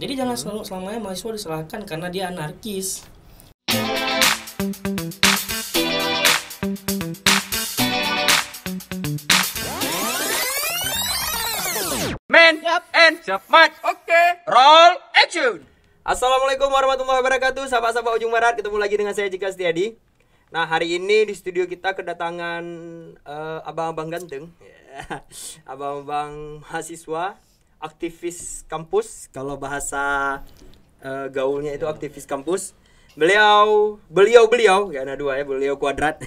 Jadi jangan selalu selamanya mahasiswa disalahkan karena dia anarkis. Man, and Mat, oke, roll action. Assalamualaikum warahmatullahi wabarakatuh, sahabat-sahabat Ujung Barat, ketemu lagi dengan saya Jika Setiadi. Nah, hari ini di studio kita kedatangan abang-abang ganteng, abang-abang mahasiswa, aktivis kampus. Kalau bahasa gaulnya itu aktivis kampus. Beliau, gak ada dua ya, beliau kuadrat.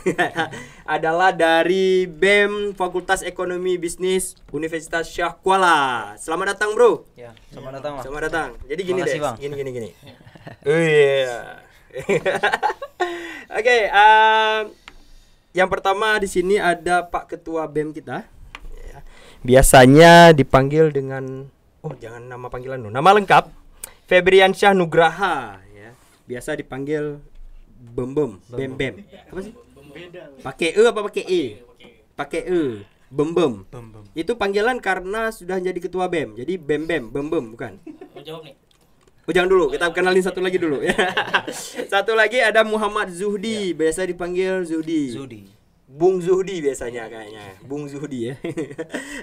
Adalah dari BEM Fakultas Ekonomi Bisnis Universitas Syah Kuala. Selamat datang, bro. Ya, selamat datang, Mas. Selamat datang. Jadi gini deh, Bang. gini. Iya. Oke, yang pertama di sini ada Pak Ketua BEM kita. Biasanya dipanggil dengan, jangan nama panggilan, nama lengkap, Febriansyah Nugraha. Biasa dipanggil Bem. Apa sih? Pakai E apa pakai E? Pakai E. Bem. Itu panggilan karena sudah jadi ketua BEM. Jadi Bem, bukan? Mau jawab nih? Jangan dulu, kita kenalin satu lagi dulu. Satu lagi ada Muhammad Zuhdi, biasa dipanggil Zuhdi. Bung Zuhdi biasanya kayaknya. Bung Zuhdi ya.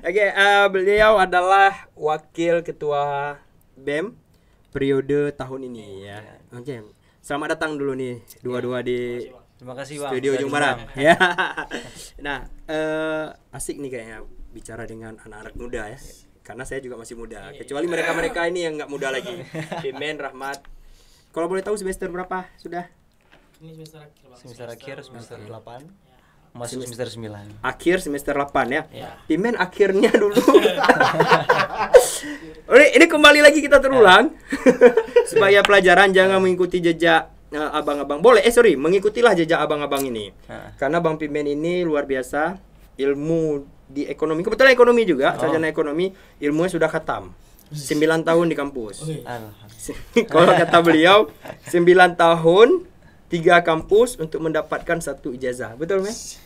Oke, beliau adalah wakil ketua BEM periode tahun ini ya. Oke. Selamat datang dulu nih dua-dua di Terima kasih, Bang. studio Ujung Barat. Ya. Nah, asik nih kayaknya bicara dengan anak-anak muda ya. Karena saya juga masih muda. Kecuali mereka-mereka ini yang nggak muda lagi. Pimen, Rahmat. Kalau boleh tahu semester berapa sudah? Ini semester akhir, Bang. Semester akhir, semester 8. Masuk semester 9. Akhir semester 8 ya. Ya. Pimen akhirnya dulu. Ini kembali lagi kita terulang. Supaya pelajaran jangan mengikuti jejak abang-abang. Mengikutilah jejak abang-abang ini. Karena Bang Pimen ini luar biasa ilmu di ekonomi. Kebetulan ekonomi juga, sarjana ekonomi, ilmunya sudah khatam. 9 tahun di kampus. Kalau kata beliau, 9 tahun 3 kampus untuk mendapatkan 1 ijazah. Betul, Mas?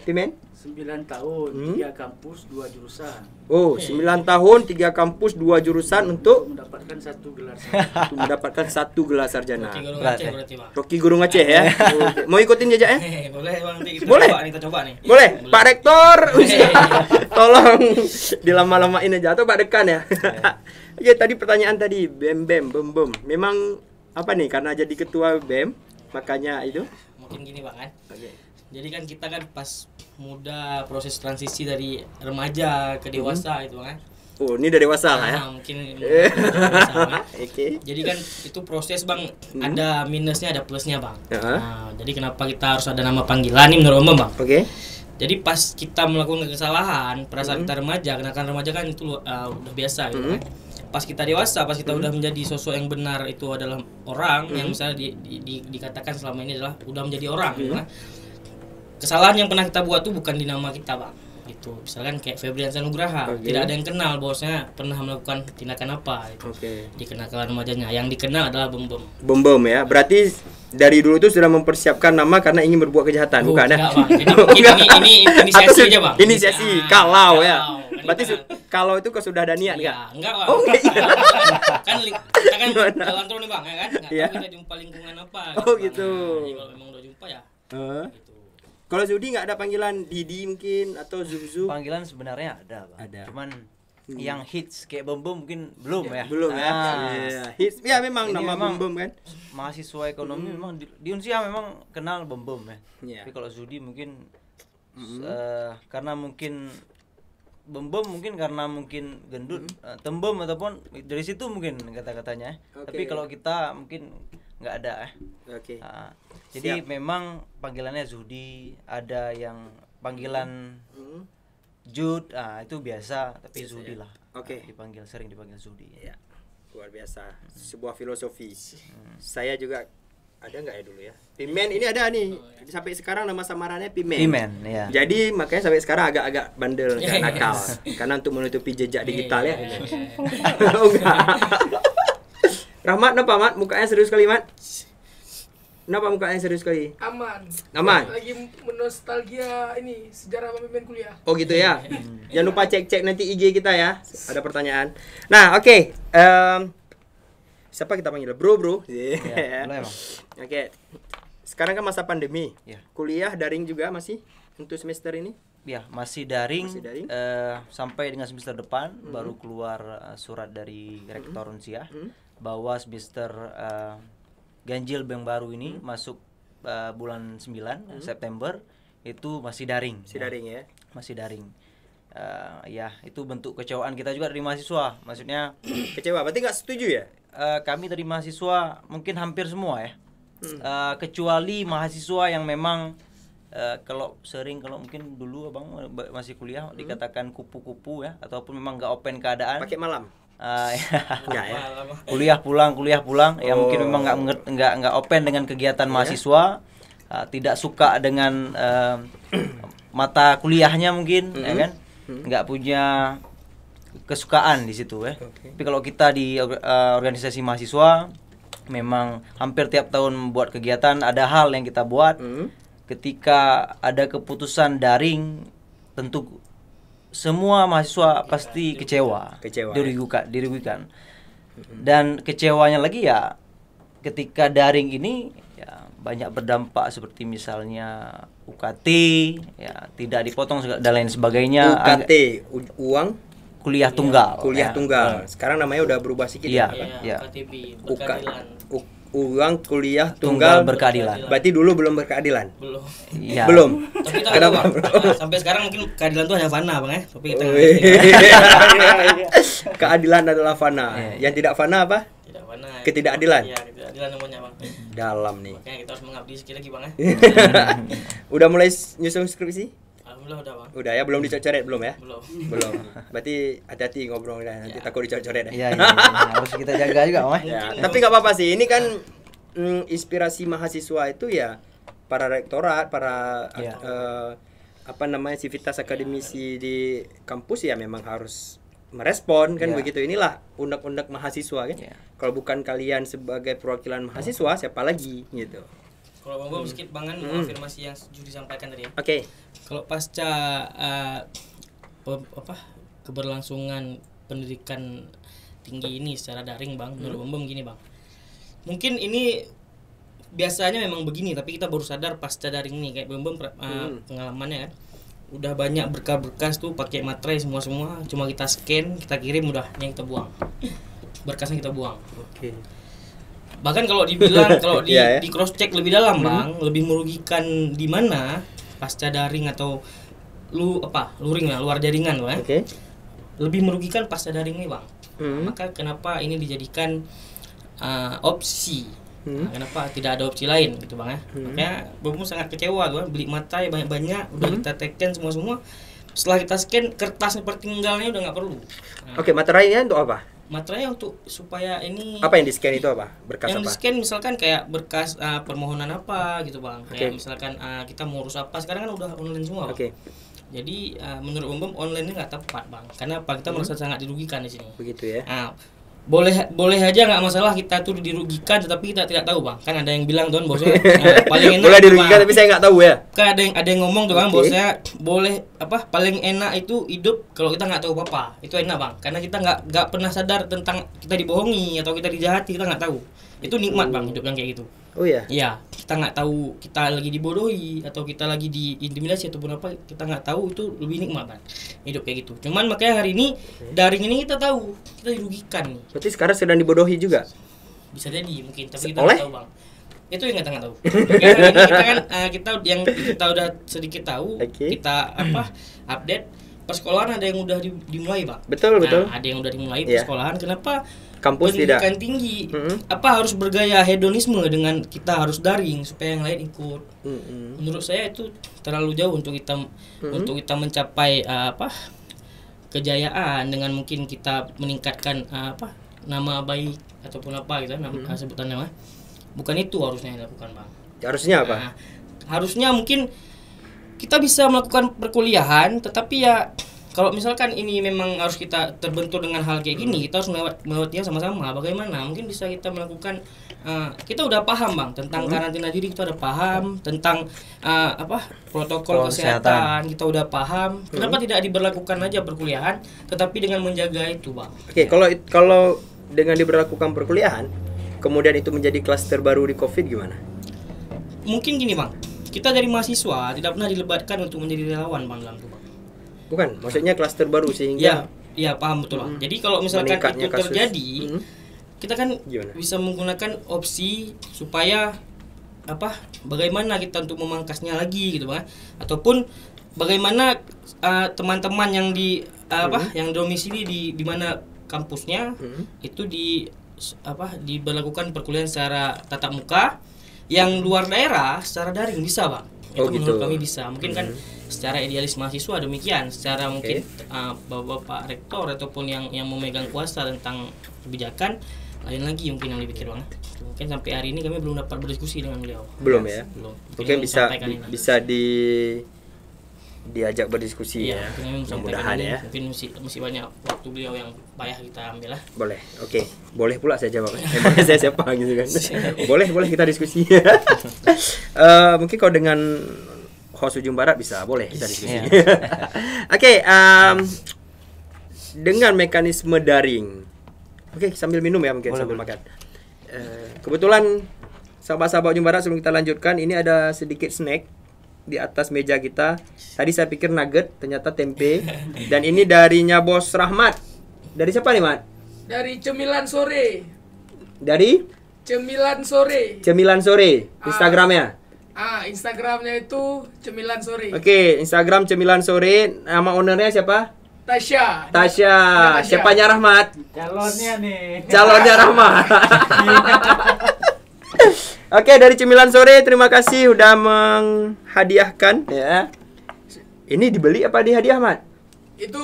Pimen? 9 tahun, 3 kampus, 2 jurusan. 9 tahun, 3 kampus, 2 jurusan untuk Mendapatkan 1 gelar sarjana. untuk mendapatkan 1 gelar sarjana. Rocky Guru Aceh berarti, Bang. Rocky Guru Aceh ya. Mau ikutin jejaknya? Boleh, Bang. Boleh? Kita coba nih. Boleh. Pak Rektor, tolong dilama-lamain aja atau Pak Dekan ya. Oke, tadi pertanyaan tadi BEM. Memang apa nih? Karena jadi ketua BEM, makanya itu. Mungkin gini, Bang kan. Oke. Jadi kan kita kan pas muda proses transisi dari remaja ke dewasa itu kan. Ini udah dewasa lah ya. Mungkin dewasa, Bang. Oke. Jadi kan itu proses, Bang, ada minusnya ada plusnya, Bang. Nah, jadi kenapa kita harus ada nama panggilan nih menurut Bang? Oke. Jadi pas kita melakukan kesalahan, perasaan kita remaja, kenakan remaja kan itu udah biasa gitu kan. Pas kita dewasa, pas kita udah menjadi sosok yang benar itu adalah orang yang misalnya dikatakan selama ini adalah udah menjadi orang gitu kan. Kesalahan yang pernah kita buat tuh bukan di nama kita, Bang. Gitu. Misalkan kayak Febriansyah Nugraha, tidak ada yang kenal bahwasanya pernah melakukan tindakan apa gitu. Di kenakalan remajanya. Yang dikenal adalah Bem. Bem ya. Berarti dari dulu tuh sudah mempersiapkan nama karena ingin berbuat kejahatan, bukan ya? Enggak, Bang. Jadi mungkin ini inisiasi aja, Bang. Inisiasi, kalau ya. Kan Berarti kalau itu kau sudah ada niat ya, enggak? enggak, Bang. Iya. Kita kan jalan terus nih, Bang, ya kan? Enggak tahu kita jumpa lingkungan apa Oh, Bang. gitu. Nah, kalau memang udah jumpa ya. Gitu. Kalau Zudi nggak ada panggilan Didi mungkin atau Zuzu? Panggilan sebenarnya ada, Bang. Ada. Cuman yang hits kayak Bem mungkin belum ya. Belum ya. Iya. Hits ya memang Ini nama memang Bem kan. Mahasiswa ekonomi memang di Unsia memang kenal Bem ya. Iya. Tapi kalau Zudi mungkin karena mungkin Bem mungkin karena mungkin gendut, tembem ataupun dari situ mungkin kata-katanya. Tapi kalau kita mungkin nggak ada. Oke. Jadi memang panggilannya Zudi, ada yang panggilan Jud, itu biasa, tapi Biasa, Zudi ya. lah. Oke. Sering dipanggil Zudi. Ya. Luar biasa. Sebuah filosofi. Saya juga ada nggak ya dulu ya? Pimen ini ada nih. Sampai sekarang nama samarannya Pimen. Pimen, ya. Jadi makanya sampai sekarang agak-agak bandel dan nakal. Karena untuk menutupi jejak digital ya. Oh enggak. Rahmat, kenapa Mat? Mukanya serius sekali, Mat. Kenapa mukanya serius sekali? Aman. Lagi menostalgia ini sejarah pemimpin kuliah. Oh gitu ya. Jangan lupa cek-cek nanti IG kita ya. Ada pertanyaan. Nah, oke. siapa kita panggil? Bro. Ya, boleh, Bang. Oke. Sekarang kan masa pandemi. Ya. Kuliah daring juga masih untuk semester ini? Ya, masih daring, Masih daring. sampai dengan semester depan baru keluar surat dari Rektor Unsia bahwa semester ganjil yang baru ini masuk bulan 9 September itu masih daring. Masih daring ya. Masih daring. Ya, itu bentuk kecewaan kita juga dari mahasiswa. Maksudnya Kecewa, berarti nggak setuju ya? kami dari mahasiswa mungkin hampir semua ya. Kecuali mahasiswa yang memang kalau mungkin dulu abang masih kuliah dikatakan kupu-kupu ya, ataupun memang nggak open keadaan. Pakai malam? Ya, ya. kuliah pulang ya, mungkin memang nggak open dengan kegiatan mahasiswa, tidak suka dengan mata kuliahnya mungkin, ya kan, nggak punya kesukaan di situ ya. Tapi kalau kita di organisasi mahasiswa memang hampir tiap tahun membuat kegiatan, ada hal yang kita buat. Ketika ada keputusan daring, tentu semua mahasiswa pasti kecewa. Dirugikan. Dan kecewanya lagi ya, ketika daring ini ya banyak berdampak seperti misalnya UKT ya tidak dipotong dan lain sebagainya. UKT, uang kuliah tunggal. Kuliah tunggal. Sekarang namanya udah berubah sedikit. Iya, ya. KTB, berkeadilan. Uang kuliah tunggal berkeadilan. Berarti dulu belum berkeadilan. Belum. Iya. Belum. Tapi kita Kenapa? sampai sekarang mungkin keadilan itu hanya fana, Bang ya. Tapi kita nggak Wih. ngerti. Keadilan adalah fana. Iya. Yang tidak fana apa? Tidak fana. Ketidakadilan. Iya, ketidakadilan namanya, Bang. Dalam nih. Makanya kita harus mengabdi sekali lagi, Bang ya. Udah mulai nyusun skripsi? Alhamdulillah udah, Bang. Udah ya, belum dicoret belum ya? Belum. Belum. Berarti hati-hati ngobrol nanti takut dicoret ya. Iya, harus kita jaga juga, Mas. Ya, tapi nggak apa-apa sih. Ini kan inspirasi mahasiswa itu ya para rektorat, para Ya. sivitas akademisi di kampus ya memang harus merespon kan Ya. begitu. Inilah undang-undang mahasiswa kan. Ya. Kalau bukan kalian sebagai perwakilan mahasiswa, siapa lagi gitu. Kalau Bang Bob sedikit Bangan mengonfirmasi yang sudah disampaikan tadi ya. Oke. Kalau pasca keberlangsungan pendidikan tinggi ini secara daring, Bang, menurut Bang Bob gini, Bang. Mungkin ini biasanya memang begini, tapi kita baru sadar pasca daring ini kayak Bang Bob pengalamannya kan. Udah banyak berkas-berkas tuh pakai materai semua cuma kita scan, kita kirim udah yang kita buang. Berkasnya kita buang. Oke. Bahkan kalau dibilang Iya, ya. di cross check lebih dalam, Bang, lebih merugikan di mana pasca daring atau luring lah, luar jaringan loh ya. Oke. Lebih merugikan pasca daring ini, Bang. Hmm. Maka kenapa ini dijadikan opsi? Hmm. Nah, kenapa tidak ada opsi lain gitu, Bang ya? Makanya Bang sangat kecewa tuh, beli materai banyak-banyak, udah kita tekan semua. Setelah kita scan, kertas tertinggalnya udah nggak perlu. Nah, Oke, materainya untuk apa? Materai untuk supaya ini Apa yang di-scan itu apa? Berkas yang apa? di-scan misalkan kayak berkas permohonan apa gitu, Bang. Kayak Oke. misalkan kita mau urus apa, sekarang kan udah online semua, Bang. Oke. Jadi menurut Bang online ini nggak tepat, Bang. Karena apa? Kita merasa sangat dirugikan di sini. Begitu ya. Nah, boleh aja nggak masalah kita tuh dirugikan, tetapi kita tidak tahu, Bang. Kan ada yang bilang tuh bosnya paling enak Boleh dirugikan Bang. tapi saya nggak tahu ya. Kan ada yang ngomong tuh, Bang, Oke. bosnya boleh paling enak itu hidup kalau kita nggak tahu apa-apa. Itu enak, Bang. Karena kita nggak pernah sadar tentang kita dibohongi atau kita dijahati, kita nggak tahu. Itu nikmat, Bang, hidup yang kayak gitu. Oh iya. Iya, kita nggak tahu kita lagi dibodohi atau kita lagi diintimidasi ataupun apa, kita nggak tahu, itu lebih nikmat, Bang, hidup kayak gitu. Cuman makanya hari ini daring ini kita tahu kita dirugikan nih. Berarti sekarang sedang dibodohi juga. Bisa jadi mungkin, tapi kita Oleh? nggak tahu, Bang. Itu yang kita nggak tahu. Makanya hari ini kita kan kita udah sedikit tahu, Oke. kita update persekolahan ada yang udah dimulai, Bang. Betul, betul. Ada yang udah dimulai Iya. persekolahan. Kenapa? Kampus Pendidikan tidak. tinggi Mm-mm. harus bergaya hedonisme dengan kita harus daring supaya yang lain ikut. Mm-mm. Menurut saya itu terlalu jauh untuk kita mencapai kejayaan dengan mungkin kita meningkatkan nama baik ataupun apa gitu, sebutan nama. Bukan itu harusnya yang dilakukan, Bang. Harusnya apa? Nah, harusnya mungkin kita bisa melakukan perkuliahan, tetapi ya kalau misalkan ini memang harus kita terbentur dengan hal kayak gini, kita harus melewatinya sama-sama. Bagaimana? Mungkin bisa kita melakukan, kita udah paham, Bang, tentang karantina diri, kita udah paham tentang protokol kesehatan, kita udah paham. Kenapa tidak diberlakukan aja perkuliahan, tetapi dengan menjaga itu, Bang? Oke, kalau dengan diberlakukan perkuliahan, kemudian itu menjadi klaster baru di COVID gimana? Mungkin gini bang, kita dari mahasiswa tidak pernah dilebatkan untuk menjadi relawan bang dalam itu bang. Bukan, maksudnya klaster baru Ya, sehingga ya paham betul bang. Jadi kalau misalkan meningkatnya itu kasus. terjadi, kita kan Gimana? bisa menggunakan opsi supaya bagaimana kita untuk memangkasnya lagi gitu bang, ataupun bagaimana teman-teman yang yang domisili di mana kampusnya itu diberlakukan perkuliahan secara tatap muka, yang luar daerah secara daring bisa bang. Itu menurut kami bisa. Mungkin kan secara idealis mahasiswa demikian, secara mungkin bapak rektor ataupun yang memegang kuasa tentang kebijakan lain lagi mungkin yang dipikir bang. Mungkin sampai hari ini kami belum dapat berdiskusi dengan beliau. Belum ya? Belum. Mungkin bisa diajak berdiskusi Iya, ya. Mudah-mudahan ya. Mungkin masih banyak waktu beliau yang payah kita ambil lah. Boleh. Oke. Boleh pula saya jawab. Emangnya saya siapa gitu kan. Boleh kita diskusi. Mungkin kalau dengan host Ujung Barat bisa, boleh kita diskusi. Oke, dengan mekanisme daring. Oke, sambil minum ya mungkin sambil makan. Kebetulan sahabat-sahabat Ujung Barat, sebelum kita lanjutkan, ini ada sedikit snack di atas meja kita. Tadi saya pikir nugget, ternyata tempe. Dan ini darinya Bos Rahmat. Dari siapa nih, Mat? Dari Cemilan Sore. Dari Cemilan Sore. Cemilan Sore, Instagramnya. Instagramnya itu Cemilan Sore. Oke, Instagram Cemilan Sore. Nama ownernya siapa? Tasya. Siapanya Rahmat? Calonnya nih. Calonnya Rahmat. Oke, dari Cemilan Sore, terima kasih udah menghadiahkan ya. Ini dibeli apa dihadiah, Mat? Itu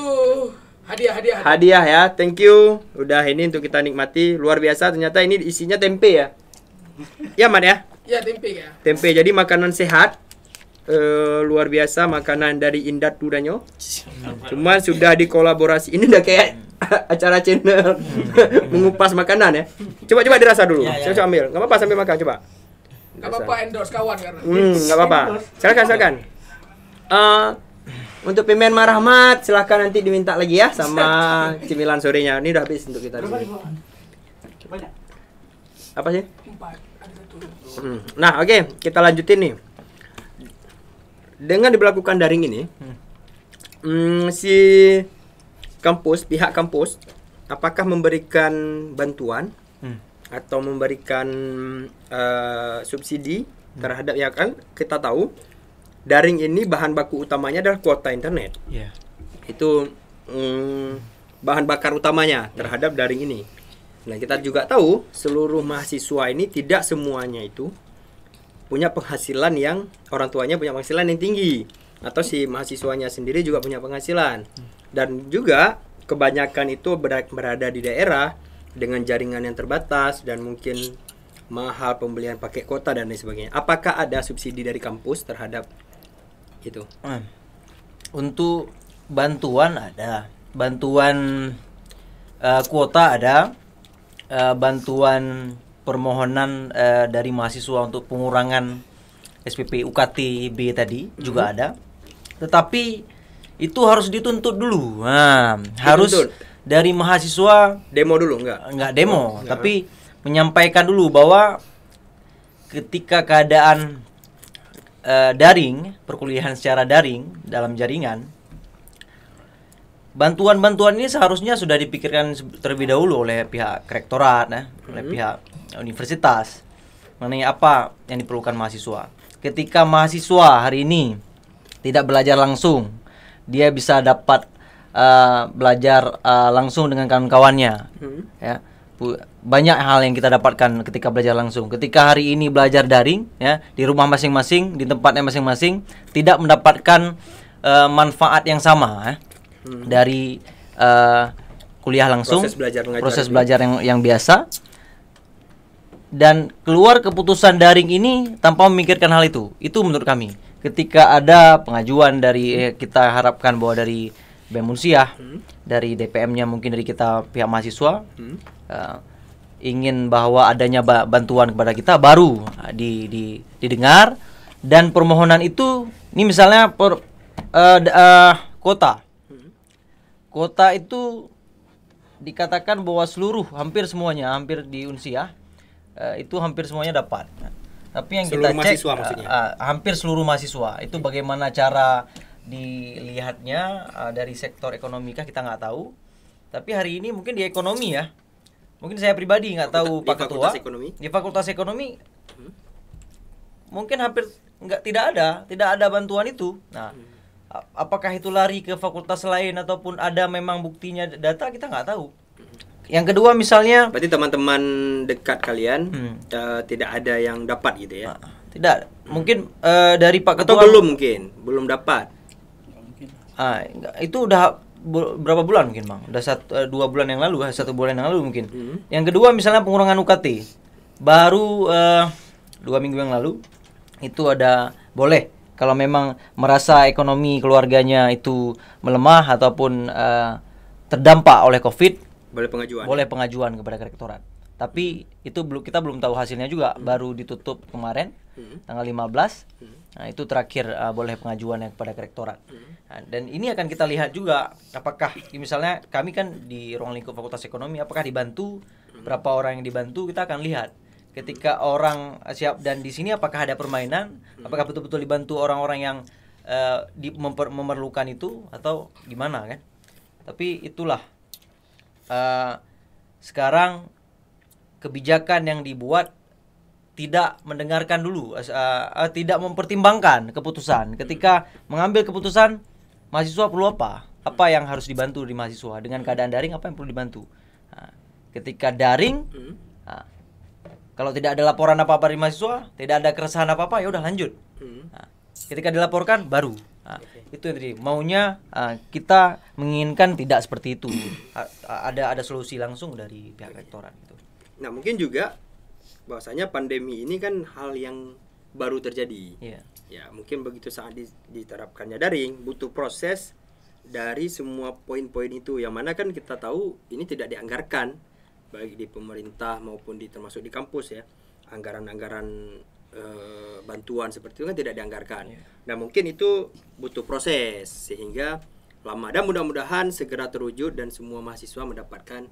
hadiah. Hadiah ya, thank you. Udah ini untuk kita nikmati, luar biasa. Ternyata ini isinya tempe ya. Ya, Mat ya? Ya, tempe ya. Tempe, jadi makanan sehat. Luar biasa, makanan dari Indat Dudanyo. Cuma sudah dikolaborasi. Ini udah kayak acara channel mengupas makanan ya. Coba dirasa dulu. Saya coba ambil. Enggak apa-apa sambil makan, coba. Enggak apa-apa endorse kawan karena. Enggak apa-apa. Silakan. Untuk Pimen Rahmat, silahkan nanti diminta lagi ya sama Cemilan Sorenya. Ini udah habis untuk kita. Apa sih? 4, ada 1. Nah, oke, kita lanjutin nih. Dengan diberlakukan daring ini, si pihak kampus, apakah memberikan bantuan atau memberikan subsidi terhadap, ya kan kita tahu daring ini bahan baku utamanya adalah kuota internet. Itu bahan bakar utamanya terhadap daring ini. Nah, kita juga tahu seluruh mahasiswa ini tidak semuanya itu punya penghasilan yang orang tuanya punya penghasilan yang tinggi, atau si mahasiswanya sendiri juga punya penghasilan, dan juga kebanyakan itu berada di daerah dengan jaringan yang terbatas dan mungkin mahal pembelian paket kuota dan lain sebagainya. Apakah ada subsidi dari kampus terhadap itu? Untuk bantuan ada, bantuan kuota ada, bantuan permohonan dari mahasiswa untuk pengurangan SPP UKT B tadi juga ada. Tetapi itu harus dituntut dulu. Harus dari mahasiswa demo dulu enggak demo, tapi menyampaikan dulu bahwa ketika keadaan daring, perkuliahan secara daring dalam jaringan, bantuan-bantuan ini seharusnya sudah dipikirkan terlebih dahulu oleh pihak rektorat, oleh pihak universitas, mengenai apa yang diperlukan mahasiswa. Ketika mahasiswa hari ini tidak belajar langsung, dia bisa dapat belajar langsung dengan kawan-kawannya. Ya, banyak hal yang kita dapatkan ketika belajar langsung. Ketika hari ini belajar daring, ya, di rumah masing-masing, di tempatnya masing-masing, tidak mendapatkan manfaat yang sama dari kuliah langsung, proses belajar yang biasa. Dan keluar keputusan daring ini tanpa memikirkan hal itu. Itu menurut kami. Ketika ada pengajuan dari kita harapkan bahwa dari BEM Unsiah, dari DPM-nya mungkin dari kita pihak mahasiswa, ingin bahwa adanya bantuan kepada kita, baru didengar. Dan permohonan itu, ini misalnya kota. Kota itu dikatakan bahwa hampir semuanya, hampir di Unsiah, itu hampir semuanya dapat. Tapi yang Seluruh kita cek mahasiswa maksudnya? hampir seluruh mahasiswa. Itu bagaimana cara dilihatnya dari sektor ekonomi kah, kita nggak tahu. Tapi hari ini mungkin di ekonomi ya. Mungkin saya pribadi nggak tahu Di Pak Ketua. Fakultas Ekonomi? Di Fakultas Ekonomi mungkin hampir tidak ada bantuan itu. Nah, apakah itu lari ke fakultas lain ataupun ada memang buktinya data, kita nggak tahu. Yang kedua misalnya, Berarti teman-teman dekat kalian tidak ada yang dapat gitu ya? tidak, mungkin dari Pak Atau Ketua belum dapat. itu udah berapa bulan mungkin Bang? Udah 2 bulan yang lalu, 1 bulan yang lalu mungkin. Yang kedua misalnya pengurangan UKT. Baru 2 minggu yang lalu itu ada boleh kalau memang merasa ekonomi keluarganya itu melemah ataupun terdampak oleh Covid, boleh pengajuan kepada rektorat. Tapi itu kita belum tahu hasilnya juga, baru ditutup kemarin tanggal 15. Nah, itu terakhir boleh pengajuannya kepada rektorat. Nah, dan ini akan kita lihat juga apakah misalnya kami kan di ruang lingkup Fakultas Ekonomi, apakah dibantu, berapa orang yang dibantu, kita akan lihat. Ketika orang siap, dan di sini apakah ada permainan, apakah betul-betul dibantu orang-orang yang memerlukan itu atau gimana kan? Tapi itulah sekarang kebijakan yang dibuat tidak mendengarkan dulu, tidak mempertimbangkan keputusan. Ketika mengambil keputusan, mahasiswa perlu apa? Apa yang harus dibantu di mahasiswa? Dengan keadaan daring, apa yang perlu dibantu? Nah, ketika daring, kalau tidak ada laporan apa-apa dari mahasiswa, tidak ada keresahan apa-apa, ya udah lanjut. Nah, ketika dilaporkan, baru. Nah, itu yang tadi maunya, kita menginginkan tidak seperti itu. Ada solusi langsung dari pihak rektorat gitu. Nah, mungkin juga bahwasanya pandemi ini kan hal yang baru terjadi. Ya, mungkin begitu saat diterapkannya daring, butuh proses dari semua poin-poin itu, yang mana kan kita tahu ini tidak dianggarkan baik di pemerintah maupun termasuk di kampus ya. Anggaran-anggaran bantuan seperti itu kan tidak dianggarkan. Nah, mungkin itu butuh proses sehingga lama, dan mudah-mudahan segera terwujud dan semua mahasiswa mendapatkan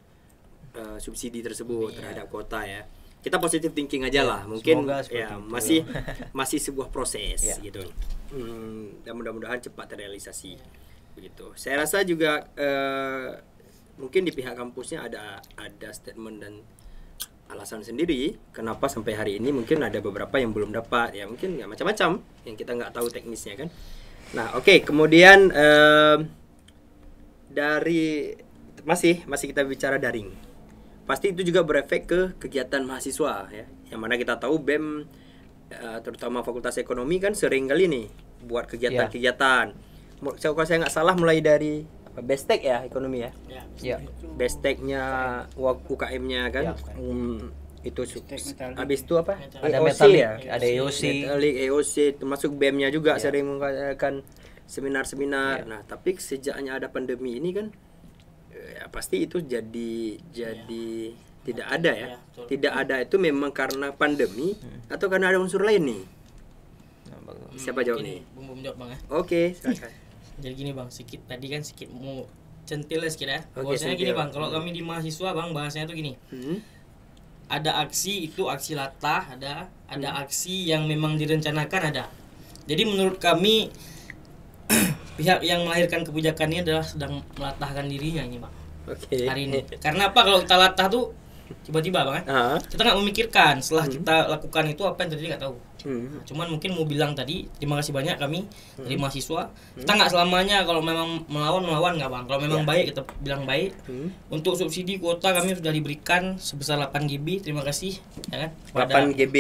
subsidi tersebut terhadap kuota ya. Kita positive thinking aja lah, mungkin ya masih sebuah proses gitu. Dan mudah-mudahan cepat terrealisasi begitu. Saya rasa juga mungkin di pihak kampusnya ada statement dan alasan sendiri kenapa sampai hari ini mungkin ada beberapa yang belum dapat ya, mungkin ya macam-macam yang kita nggak tahu teknisnya kan. Nah, oke, kemudian dari masih kita bicara daring, pasti itu juga berefek ke kegiatan mahasiswa ya, yang mana kita tahu BEM terutama Fakultas Ekonomi kan sering kali nih buat kegiatan-kegiatan. Kalau saya nggak salah mulai dari Bestek ya ekonomi ya. Besteknya, UKM-nya kan. Itu habis itu apa? Ada EOC metalik, ya. ada EOC. Metalik, EOC, termasuk BEM-nya juga sering mengadakan seminar-seminar. Nah, tapi sejaknya ada pandemi ini kan ya pasti itu jadi tidak ada ya. Tidak ada itu memang karena pandemi atau karena ada unsur lain nih? Siapa jawab nih? Bum jawab Bang ya. Oke, silakan. Jadi gini Bang, tadi kan mau centil sedikit ya. Oke, Bahwasanya gini Bang, kalau kami di mahasiswa Bang, bahasanya tuh gini. Ada aksi, itu aksi latah, ada aksi yang memang direncanakan ada. Jadi menurut kami pihak yang melahirkan kebijakan ini adalah sedang melatahkan dirinya ini Bang. Hari ini. Karena apa, kalau kita latah tuh tiba-tiba Bang ya. Kita nggak memikirkan setelah kita lakukan itu apa yang terjadi nggak tahu. Nah, cuman mungkin mau bilang tadi terima kasih banyak kami dari mahasiswa. Kita nggak selamanya kalau memang melawan nggak Bang. Kalau memang baik kita bilang baik. Untuk subsidi kuota kami sudah diberikan sebesar 8 GB. Terima kasih ya kan, kepada 8 GB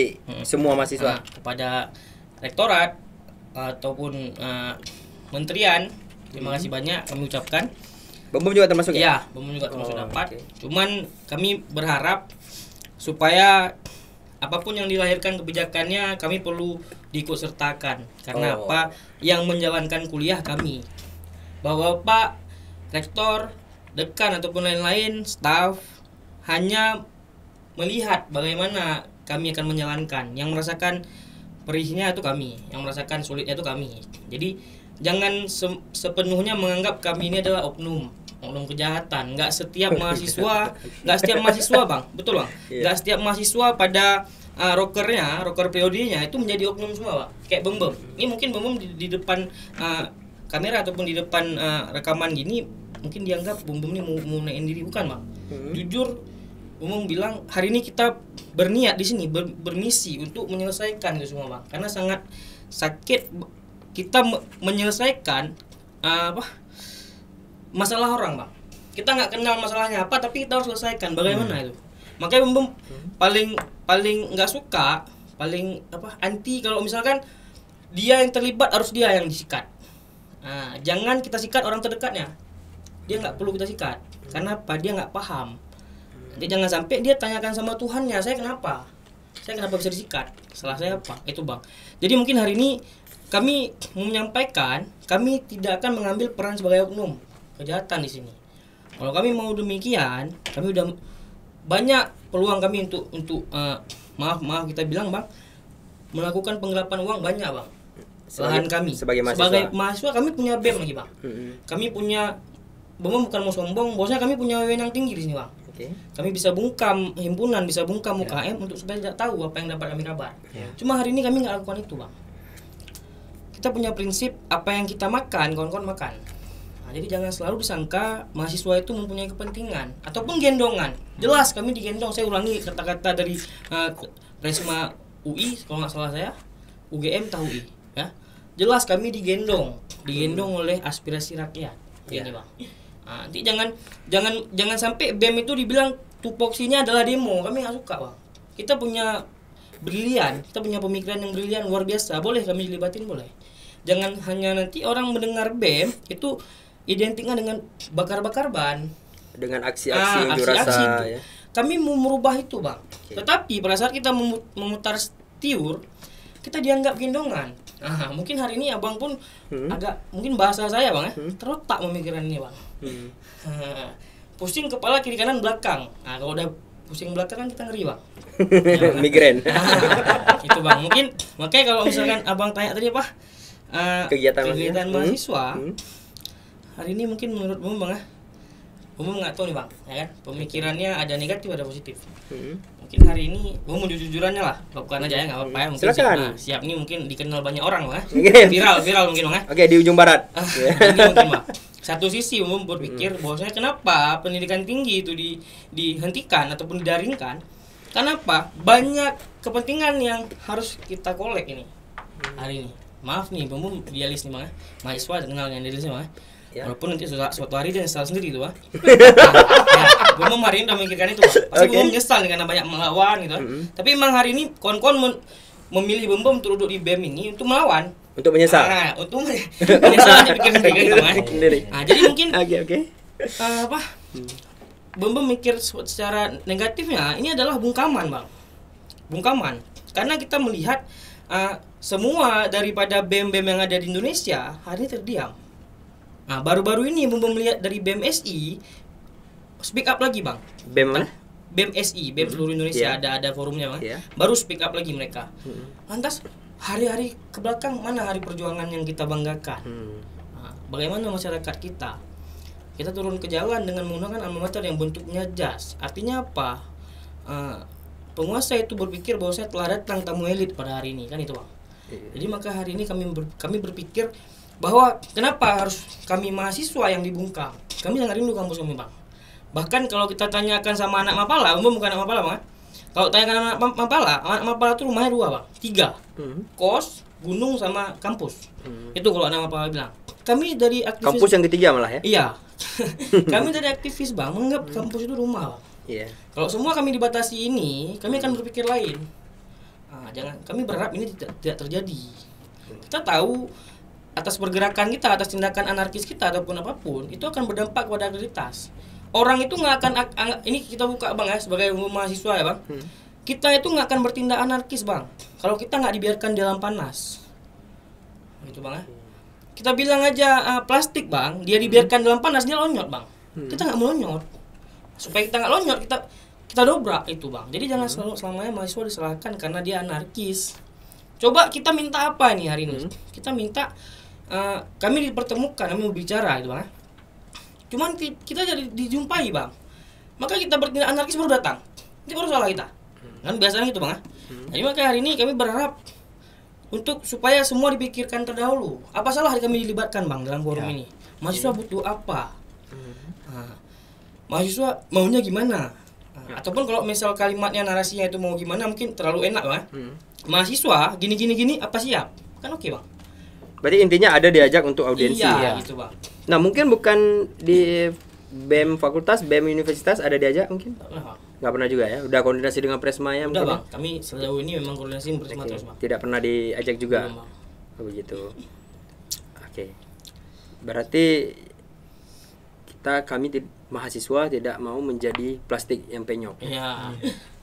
semua mahasiswa. Kepada rektorat ataupun menterian. Terima kasih banyak kami ucapkan. BEM juga termasuk ya? Iya, BEM juga termasuk dapat. Cuman kami berharap supaya apapun yang dilahirkan kebijakannya kami perlu diikut sertakan. Karena apa? Yang menjalankan kuliah kami. Bahwa Pak Rektor, dekan ataupun lain-lain staf hanya melihat bagaimana kami akan menjalankan. Yang merasakan perihnya itu kami, yang merasakan sulitnya itu kami. Jadi jangan sepenuhnya menganggap kami ini adalah oknum. oknum kejahatan. Nggak setiap mahasiswa bang, betul bang. Nggak setiap mahasiswa pada rocker periodenya itu menjadi oknum semua bang. Kayak Bem. Ini mungkin Bem di depan kamera ataupun di depan rekaman gini, mungkin dianggap Bem ini mau naikin diri, bukan bang. Jujur, Bem bilang hari ini kita berniat di sini bermisi untuk menyelesaikan itu semua bang. Karena sangat sakit kita menyelesaikan masalah orang bang. Kita nggak kenal masalahnya apa, tapi kita harus selesaikan. Bagaimana itu? Makanya Bem paling nggak suka, paling anti kalau misalkan dia yang terlibat harus dia yang disikat. Jangan kita sikat orang terdekatnya. Dia nggak perlu kita sikat. Karena apa? Dia nggak paham. Nanti jangan sampai dia tanyakan sama Tuhannya, saya kenapa bisa disikat? Salah saya apa? Itu bang. Jadi mungkin hari ini kami menyampaikan, kami tidak akan mengambil peran sebagai oknum kejahatan di sini. Kalau kami mau demikian, kami udah banyak peluang kami untuk maaf kita bilang bang, melakukan penggelapan uang banyak bang. Lahan kami sebagai mahasiswa kami punya BEM lagi bang. Kami punya bukan mau sombong, bosnya kami punya wewenang tinggi di sini bang. Kami bisa bungkam himpunan, bisa bungkam UKM untuk supaya tidak tahu apa yang dapat kami kabar. Cuma hari ini kami nggak lakukan itu bang. Kita punya prinsip apa yang kita makan, kawan-kawan makan. Jadi jangan selalu disangka mahasiswa itu mempunyai kepentingan ataupun gendongan. Jelas kami digendong. Saya ulangi kata-kata dari Resma UI, kalau nggak salah saya, UGM tahu UI, ya. Jelas kami digendong oleh aspirasi rakyat. Ini bang. Nanti jangan sampai BEM itu dibilang tupoksinya adalah demo. Kami nggak suka bang. Kita punya brilian, kita punya pemikiran yang brilian luar biasa. Boleh kami dilibatin, boleh. Jangan hanya nanti orang mendengar BEM itu identiknya dengan bakar-bakar ban, dengan aksi-aksi yang dirasa ya. Kami mau merubah itu bang. Tetapi pada saat kita memutar tiur, kita dianggap gendongan. Mungkin hari ini abang pun agak, mungkin bahasa saya bang terletak pemikiran ini bang. Pusing kepala kiri kanan belakang. Kalau udah pusing belakang kan kita ngeri bang. Migrain. Itu bang. Mungkin makanya kalau misalkan abang tanya tadi apa kegiatan mahasiswa hari ini, mungkin menurut Bem bang nggak tahu nih bang, ya kan? Pemikirannya ada negatif ada positif. Mungkin hari ini Bem jujur-jujurannya lah, bukan aja ya, nggak apa-apa ya. Mungkin siap nih, mungkin dikenal banyak orang bang. Viral mungkin bang. Oke, di ujung barat. Ini mungkin bang. Satu sisi Bem berpikir bahwasanya kenapa pendidikan tinggi itu dihentikan ataupun didaringkan? Kenapa? Banyak kepentingan yang harus kita kolek ini hari ini. Maaf nih, Bem idealis nih bang, mahasiswa kenal yang idealis bang. Walaupun nanti suatu hari dia nyesal sendiri tuh bang. Bem hari ini udah memikirkan itu bang. Pasti Bem menyesal karena banyak melawan gitu. Tapi emang hari ini kawan-kawan memilih Bem untuk duduk di BEM ini untuk melawan. Untuk menyesal. Untuk menyesal aja pikir sendiri gitu bang. Jadi mungkin Bem mikir secara negatifnya ini adalah bungkaman bang. Bungkaman. Karena kita melihat semua daripada BEM-BEM yang ada di Indonesia hari ini terdiam. Baru-baru ini Bem melihat dari BEM-SI speak up lagi bang. BEM mana? BEM-SI, BEM seluruh Indonesia ada forumnya bang. Baru speak up lagi mereka. Lantas hari-hari kebelakang mana hari perjuangan yang kita banggakan? Bagaimana masyarakat kita? Kita turun ke jalan dengan menggunakan alma mater yang bentuknya jas. Artinya apa? Penguasa itu berpikir bahwa saya telah datang tamu elit pada hari ini, kan itu bang. Jadi maka hari ini kami berpikir bahwa kenapa harus kami mahasiswa yang dibungkam. Kami sangat rindu kampus kami bang. Bahkan kalau kita tanyakan sama anak Mapala, bukan anak Mapala bang. Kalau tanyakan anak Mapala itu rumahnya 2 bang, 3, kos, gunung sama kampus. Itu kalau anak Mapala bilang. Kami dari aktivis. Kampus yang ketiga malah ya? Iya. Kami dari aktivis bang, menganggap kampus itu rumah bang. Kalau semua kami dibatasi ini, kami akan berpikir lain. Jangan, kami berharap ini tidak terjadi. Kita tahu atas pergerakan kita, atas tindakan anarkis kita ataupun apapun, itu akan berdampak pada aktivitas. Orang itu nggak akan, ini kita buka bang ya, sebagai mahasiswa ya bang. Kita itu nggak akan bertindak anarkis bang, kalau kita nggak dibiarkan di dalam panas. Gitu bang ya. Kita bilang aja plastik bang, dia dibiarkan dalam panas dia lonyot bang. Kita nggak melonyot. Supaya kita nggak lonyot, kita dobrak itu bang. Jadi jangan selamanya mahasiswa disalahkan karena dia anarkis. Coba kita minta apa nih hari ini? Kita minta kami dipertemukan, kami berbicara gitu bang. Cuman kita jadi dijumpai bang, maka kita bertindak anarkis baru datang, itu baru salah kita. Kan biasanya gitu bang. Jadi maka hari ini kami berharap untuk supaya semua dipikirkan terdahulu. Apa salah kami dilibatkan bang dalam forum ini? Mahasiswa butuh apa? Nah, mahasiswa maunya gimana? Ataupun kalau misal kalimatnya narasinya itu mau gimana mungkin terlalu enak bang. Mahasiswa gini apa siap? Kan oke bang. Berarti intinya ada diajak untuk audiensi. Iya gitu bang. Nah mungkin bukan di BEM fakultas, BEM universitas ada diajak mungkin? Nggak pernah juga ya? Udah koordinasi dengan Presma ya? Udah mungkin bang, kami sejauh ini memang koordinasi bersama terus bang. Tidak pernah diajak juga? Belum, bang. Oh begitu. Oke. Berarti kami mahasiswa tidak mau menjadi plastik yang penyok. Iya.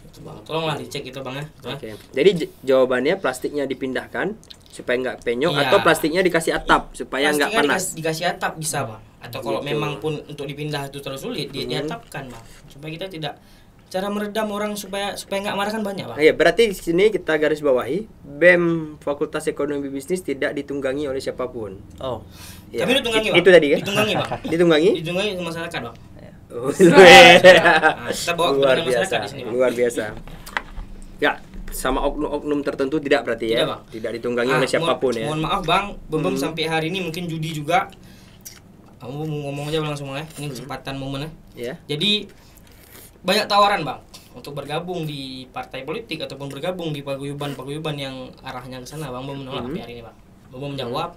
Itu bang, tolonglah dicek itu bang ya. Oke. Jadi jawabannya plastiknya dipindahkan supaya nggak penyok Iya. atau plastiknya dikasih atap supaya nggak Plastiknya panas. dikasih atap bisa bang. Atau kalau Gitu. memang pun untuk dipindah itu terlalu sulit, diatapkan bang. Supaya kita tidak cara meredam orang supaya nggak marah kan banyak bang. Iya, berarti di sini kita garis bawahi BEM Fakultas Ekonomi Bisnis tidak ditunggangi oleh siapapun. Oh. Ya. Kami ditunggangi bang. Itu tadi kan? Ditunggangi bang. Ditunggangi? Ditunggangi masyarakat bang. Oh, Nah, kita bawa luar kepentingan masyarakat biasa, di sini bang. luar biasa. Ya, sama oknum-oknum tertentu tidak berarti ya? Tidak, Bang. Tidak ditunggangi oleh siapapun ya? Mohon maaf bang, Bem sampai hari ini mungkin judi juga. Kamu mau ngomong aja langsung ya. Ini kesempatan momen ya. Ya. Jadi banyak tawaran bang untuk bergabung di partai politik ataupun bergabung di paguyuban yang arahnya ke sana bang. Bem menolak sampai hari ini bang. Bem menjawab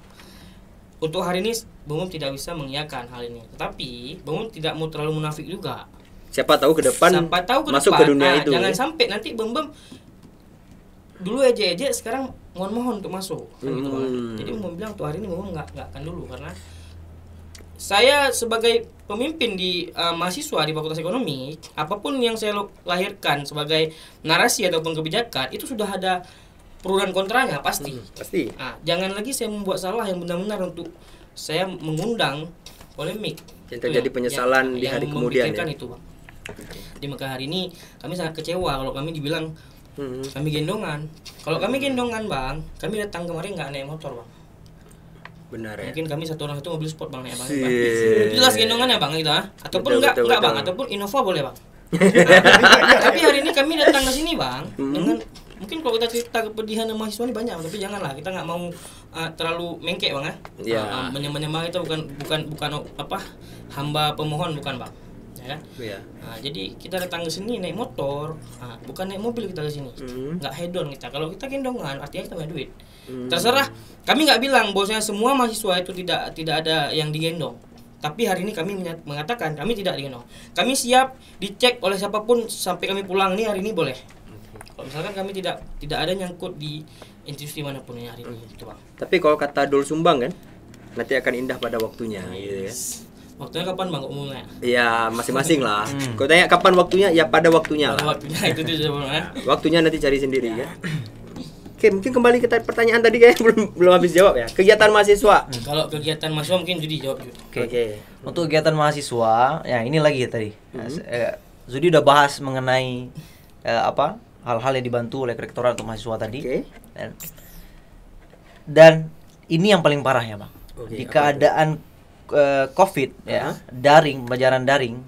untuk hari ini Bem tidak bisa mengiyakan hal ini. Tetapi Bem tidak mau terlalu munafik juga. Siapa tahu ke depan Siapa tahu ke masuk depan, ke dunia nah, itu. jangan sampai nanti Bem dulu aja sekarang mohon untuk masuk kan gitu bang. Jadi Bem bilang tuh hari ini Bem nggak akan dulu karena saya sebagai pemimpin di mahasiswa di Fakultas Ekonomi, apapun yang saya lahirkan sebagai narasi ataupun kebijakan itu sudah ada pro dan kontranya pasti. Pasti. Nah, jangan lagi saya membuat salah yang benar-benar untuk saya mengundang polemik. Yang terjadi penyesalan di hari kemudian ya. Itu, bang. Di maka hari ini kami sangat kecewa kalau kami dibilang kami gendongan. Kalau kami gendongan bang, kami datang kemarin nggak naik motor bang. Benar ya. Mungkin kami satu orang itu mobil sport bang naik bang. Sih. Jelas gendongannya bang itu ah. Ataupun Betul, enggak betul, bang, betul. ataupun Innova boleh bang. Tapi hari ini kami datang ke sini bang dengan mungkin kalau kita cerita kepedihan mahasiswa ini banyak, tapi janganlah kita nggak mau terlalu mengkek bang ya. Iya. Menyembah itu bukan apa hamba pemohon bukan bang. Ya kan? Iya. Nah, jadi kita datang ke sini naik motor, bukan naik mobil kita ke sini. Nggak hedon kita. Kalau kita gendongan artinya kita nggak duit. Terserah. Kami nggak bilang bahwasanya semua mahasiswa itu tidak ada yang digendong. Tapi hari ini kami mengatakan kami tidak digendong. Kami siap dicek oleh siapapun sampai kami pulang nih hari ini boleh. Kalau misalkan kami tidak ada nyangkut di institusi manapun ya hari ini itu bang. Tapi kalau kata Dul Sumbang kan, nanti akan indah pada waktunya gitu ya. Waktunya kapan bang umumnya? Iya, masing-masing lah. Kau tanya kapan waktunya? Ya pada waktunya Pada lah. waktunya itu tuh sebenarnya. Waktunya nanti cari sendiri ya. Oke, mungkin kembali ke pertanyaan tadi kayaknya belum habis jawab ya. Kegiatan mahasiswa. Kalau kegiatan mahasiswa mungkin Judi jawab juga. Oke. Untuk kegiatan mahasiswa, ya ini lagi tadi. Zudi udah bahas mengenai hal-hal yang dibantu oleh rektorat untuk mahasiswa tadi. Oke. Dan ini yang paling parah ya bang. Oke, Di apa keadaan COVID ya, daring, pembelajaran daring,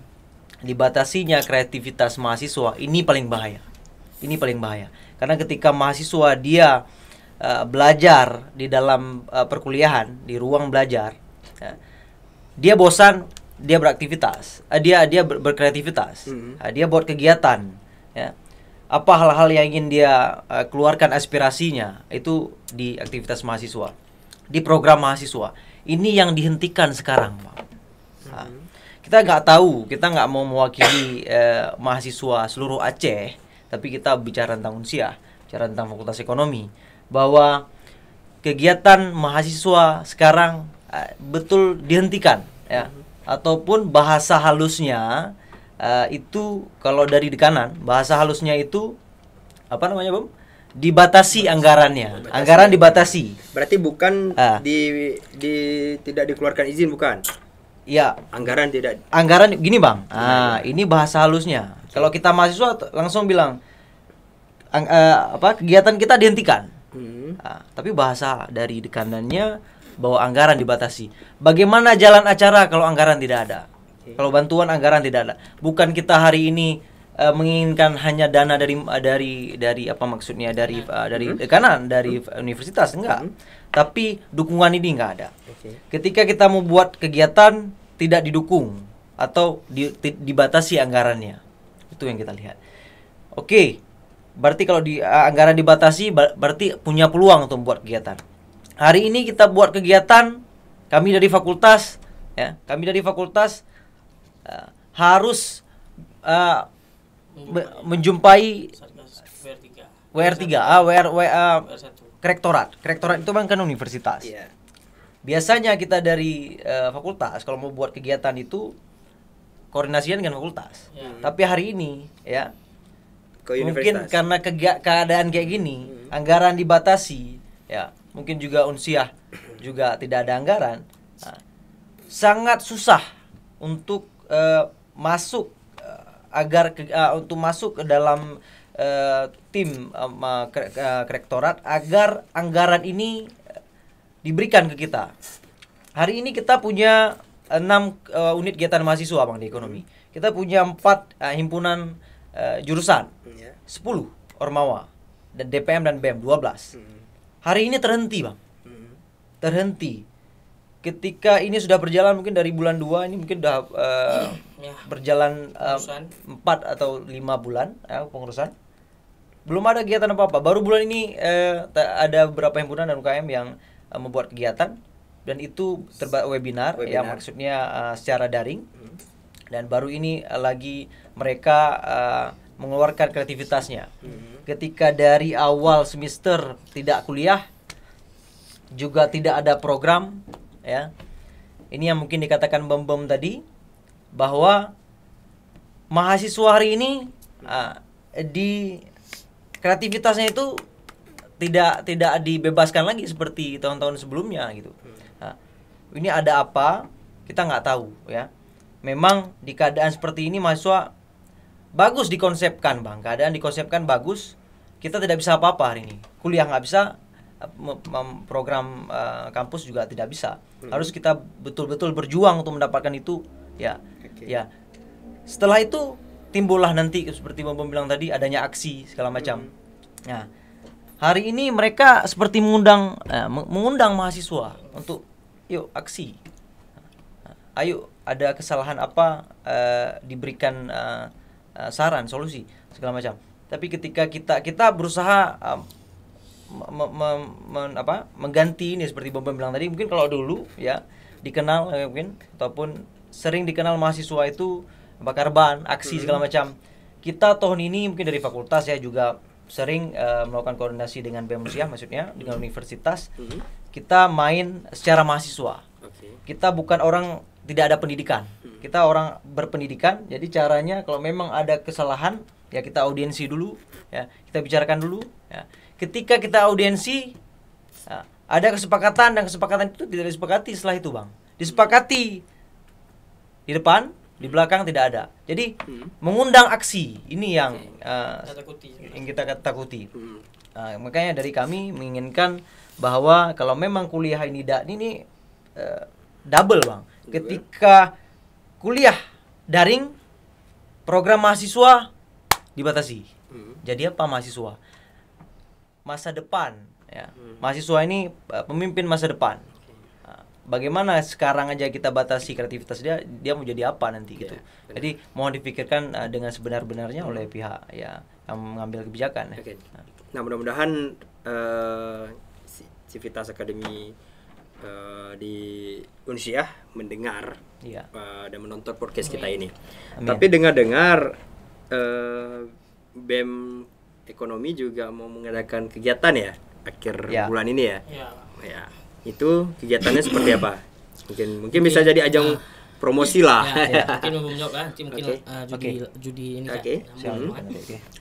dibatasinya kreativitas mahasiswa, ini paling bahaya. Ini paling bahaya. Karena ketika mahasiswa dia belajar di dalam perkuliahan, di ruang belajar, ya, dia bosan, dia beraktivitas, dia berkreativitas, dia buat kegiatan, ya. Apa hal-hal yang ingin dia keluarkan aspirasinya itu di aktivitas mahasiswa, di program mahasiswa. Ini yang dihentikan sekarang, Pak. Nah, kita nggak tahu, kita nggak mau mewakili mahasiswa seluruh Aceh, tapi kita bicara tentang Unsia, bicara tentang Fakultas Ekonomi, bahwa kegiatan mahasiswa sekarang betul dihentikan, ya. Ataupun bahasa halusnya itu kalau dari dekanan, bahasa halusnya itu apa namanya, Bang? Dibatasi anggarannya. Anggaran dibatasi. Berarti bukan tidak dikeluarkan izin, bukan? Ya, Anggaran tidak. anggaran gini, Bang. Ini bahasa halusnya. Kalau kita mahasiswa langsung bilang kegiatan kita dihentikan. Tapi bahasa dari dekanannya bahwa anggaran dibatasi. Bagaimana jalan acara kalau anggaran tidak ada? Kalau bantuan anggaran tidak ada. Bukan kita hari ini menginginkan hanya dana dari apa maksudnya dari kanan dari universitas, enggak. Tapi dukungan ini enggak ada. Ketika kita mau buat kegiatan tidak didukung atau dibatasi anggarannya. Itu yang kita lihat. Oke. Berarti kalau anggaran dibatasi berarti punya peluang untuk membuat kegiatan. Hari ini kita buat kegiatan, kami dari fakultas harus menjumpai WR3, rektorat itu kan universitas. Biasanya kita dari fakultas kalau mau buat kegiatan itu koordinasian dengan fakultas. Tapi hari ini ya mungkin karena keadaan kayak gini, anggaran dibatasi, ya mungkin juga Unsiah juga tidak ada anggaran. Sangat susah untuk masuk untuk masuk ke dalam tim rektorat agar anggaran ini diberikan ke kita. Hari ini kita punya 6 unit kegiatan mahasiswa Bang di ekonomi. Kita punya 4 himpunan jurusan, 10 Ormawa dan DPM dan BEM 12. Hari ini terhenti Bang. Terhenti. Ketika ini sudah berjalan mungkin dari bulan 2 ini mungkin sudah berjalan 4 atau 5 bulan pengurusan. Belum ada kegiatan apa-apa. Baru bulan ini ada beberapa himpunan dan UKM yang membuat kegiatan dan itu webinar ya maksudnya secara daring. Dan baru ini lagi mereka mengeluarkan kreativitasnya. Ketika dari awal semester tidak kuliah juga tidak ada program ya. Ini yang mungkin dikatakan Bem tadi bahwa mahasiswa hari ini di kreativitasnya itu tidak dibebaskan lagi seperti tahun-tahun sebelumnya gitu. Nah, ini ada apa? Kita nggak tahu ya. Memang di keadaan seperti ini mahasiswa bagus dikonsepkan Bang. Keadaan dikonsepkan bagus. Kita tidak bisa apa-apa hari ini. Kuliah nggak bisa, program kampus juga tidak bisa. Harus kita betul-betul berjuang untuk mendapatkan itu ya. Ya. Setelah itu timbullah nanti seperti Bang bilang tadi adanya aksi segala macam. Nah, hari ini mereka seperti mengundang mahasiswa untuk yuk aksi. Ayo ada kesalahan apa diberikan saran, solusi segala macam. Tapi ketika kita berusaha mengganti ini seperti Bang bilang tadi, mungkin kalau dulu ya dikenal mungkin ataupun sering dikenal mahasiswa itu bakar ban, aksi segala macam. Kita tahun ini mungkin dari fakultas ya juga sering melakukan koordinasi dengan BEM Unsiah maksudnya dengan universitas. Kita main secara mahasiswa. Kita bukan orang tidak ada pendidikan. Kita orang berpendidikan. Jadi caranya kalau memang ada kesalahan ya kita audiensi dulu ya, kita bicarakan dulu ya. Ketika kita audiensi ya, ada kesepakatan dan kesepakatan itu tidak disepakati setelah itu Bang. Disepakati di depan, di belakang tidak ada. Jadi mengundang aksi ini yang kita takuti. Makanya dari kami menginginkan bahwa kalau memang kuliah ini double Bang. Ketika kuliah daring, program mahasiswa dibatasi. Jadi apa mahasiswa? Masa depan ya. Mahasiswa ini pemimpin masa depan. Bagaimana sekarang aja kita batasi kreativitas dia mau jadi apa nanti gitu. Jadi mohon dipikirkan dengan sebenar-benarnya oleh pihak ya yang mengambil kebijakan. Nah, mudah-mudahan Civitas Academy di Unsiah mendengar dan menonton podcast kita ini. Amin. Tapi dengar-dengar BEM Ekonomi juga mau mengadakan kegiatan ya akhir bulan ini ya. Ya. Itu kegiatannya seperti apa? Mungkin bisa jadi ajang promosi lah. Mungkin mau menjawab judi ini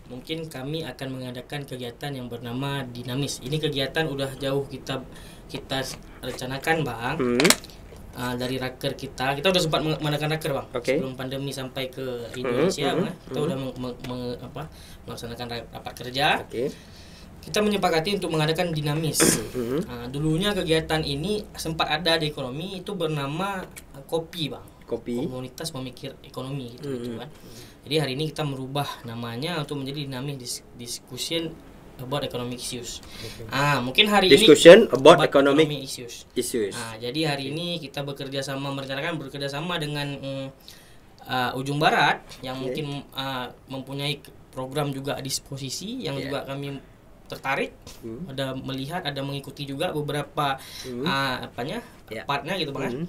Mungkin kami akan mengadakan kegiatan yang bernama Dinamis. Ini kegiatan udah jauh kita rencanakan Bang. Dari raker kita udah sempat mengadakan raker Bang. Sebelum pandemi sampai ke Indonesia kita udah melaksanakan rapat kerja. Kita menyepakati untuk mengadakan Dinamis. Dulunya kegiatan ini sempat ada di ekonomi itu bernama kopi Bang. Kopi. komunitas pemikir ekonomi gitu kan. Jadi hari ini kita merubah namanya untuk menjadi dinamis discussion about economic issues. Mungkin hari Discussion ini about economic issues. issues. Jadi hari ini kita merencanakan bekerja sama dengan Ujung Barat yang mungkin mempunyai program juga disposisi yang juga kami tertarik, ada melihat, ada mengikuti juga beberapa partnya gitu Bang.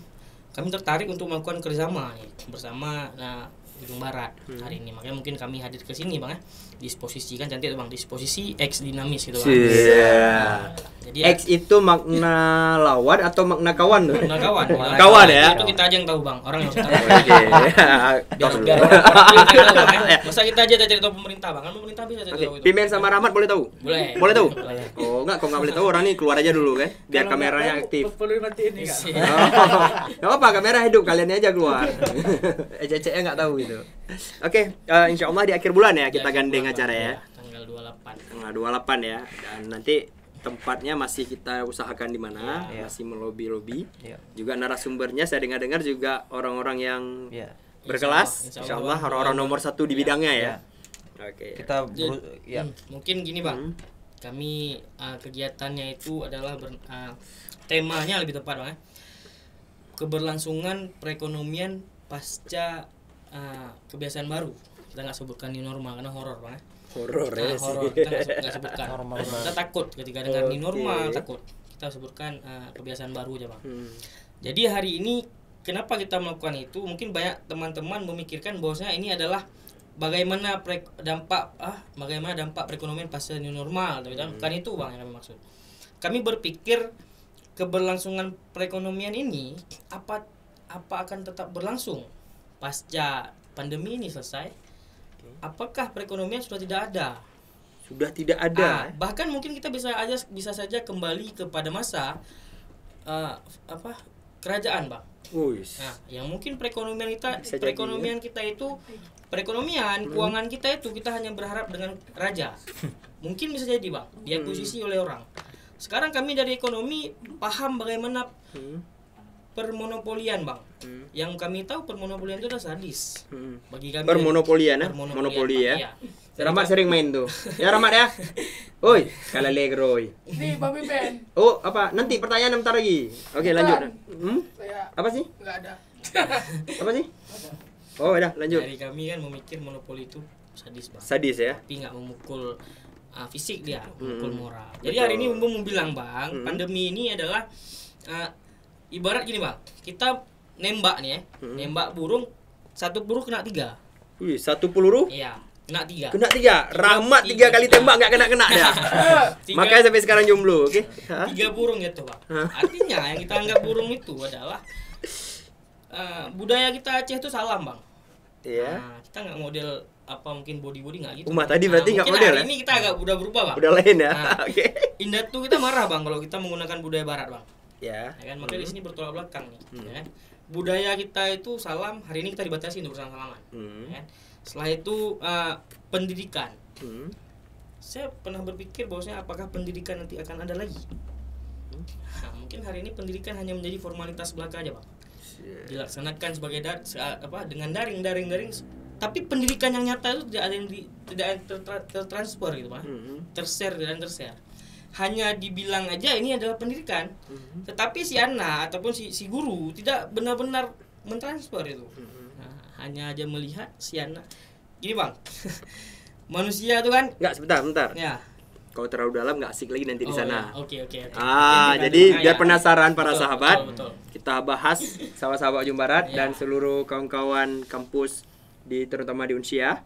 Kami tertarik untuk melakukan kerjasama bersama Ujung Barat hari ini. Makanya mungkin kami hadir ke sini Bang Disposisi kan cantik tuh Bang, disposisi X dinamis gitu Bang. Jadi X itu makna lawan atau makna kawan tuh? Makna kawan. Kawan ya. Itu kita aja yang tahu Bang, orang yang tahu. Oke. Biar orang tahu Bang. Masa kita aja cari tahu pemerintah Bang, kan pemerintah bisa cari tahu itu. Pimen sama Rahmat boleh tahu? Boleh. Boleh tahu? Boleh. Oh, enggak, kok enggak boleh tahu orang nih keluar aja dulu kan, biar kameranya aktif. Perlu dimatiin nih, Kak. Enggak apa-apa, kamera hidup, kalian aja keluar. Ece-ece enggak tahu gitu. Oke, insyaallah di akhir bulan ya kita gandeng acara ya. Tanggal 28. Tanggal 28 ya. Dan nanti tempatnya masih kita usahakan di mana, masih melobi-lobi. Juga narasumbernya saya dengar-dengar juga orang-orang yang berkelas, insyaallah orang-orang nomor 1 di bidangnya ya. Oke. Kita mungkin gini Bang. Kami kegiatannya itu adalah temanya lebih tepat Bang keberlangsungan perekonomian pasca kebiasaan baru. Kita nggak sebutkan new normal karena horor Bang Horor ya. Horor kita nggak sebutkan. Kita takut ketika dengar new normal, takut. Kita sebutkan kebiasaan baru aja Bang. Jadi hari ini kenapa kita melakukan itu? Mungkin banyak teman-teman memikirkan bahwasanya ini adalah bagaimana dampak perekonomian pasca new normal, bukan itu Bang yang kami maksud. Kami berpikir keberlangsungan perekonomian ini apa akan tetap berlangsung pasca pandemi ini selesai? Apakah perekonomian sudah tidak ada? Sudah tidak ada. Bahkan mungkin kita bisa saja kembali kepada masa kerajaan Bang. Yang mungkin perekonomian keuangan kita itu kita hanya berharap dengan raja. Mungkin bisa jadi Bang, diakuisisi oleh orang. Sekarang kami dari ekonomi paham bagaimana permonopolian Bang. Yang kami tahu permonopolian itu adalah sadis. Bagi kami permonopolian ya. Monopoli ya. Iya. Rahmat sering main tuh. Ya Rahmat ya. Oi, Kalalegro. Ini Bang Pimen. Oh, apa? Nanti pertanyaan bentar lagi. Oke, lanjut. Apa sih? Enggak ada. Apa sih? Oh, udah, lanjut. Dari kami kan memikir monopoli itu sadis Bang. Sadis ya. Tapi nggak memukul fisik dia, memukul moral. Jadi hari ini Umum mau bilang Bang, pandemi ini adalah ibarat gini Bang, kita nembak nih ya, nembak burung, satu peluru kena 3. Wih, satu peluru? Iya, kena 3. Kena 3. Rahmat 3 kali tembak nggak kena dah. Makanya sampai sekarang jomblo, oke? 3 burung gitu Bang. Artinya yang kita anggap burung itu adalah budaya kita Aceh itu salam Bang. Iya. Kita nggak model mungkin body nggak gitu. Umah tadi berarti nggak model ya? Ini kita agak udah berubah Bang. Udah lain ya. Oke. Indah tuh kita marah Bang kalau kita menggunakan budaya barat Bang. Ya kan makanya di sini bertolak belakang nih ya kan. Budaya kita itu salam, hari ini kita dibatasi untuk bersalaman ya kan. Setelah itu pendidikan. Saya pernah berpikir bahwasanya apakah pendidikan nanti akan ada lagi. Mungkin hari ini pendidikan hanya menjadi formalitas belaka aja Bang, dilaksanakan sebagai dengan daring, tapi pendidikan yang nyata itu tidak tertransfer gitu Bang, tershare dan tershare. Hanya dibilang aja ini adalah pendidikan, tetapi si anak ataupun si guru tidak benar-benar mentransfer itu. Hanya aja melihat si anak. Gini Bang, manusia itu kan. Nggak, sebentar. Ya. Kalau terlalu dalam nggak asik lagi nanti di sana. Ya. Oke. Jadi biar penasaran para sahabat, betul. Kita bahas sahabat-sahabat Ujung Barat dan seluruh kawan-kawan kampus terutama di Unsia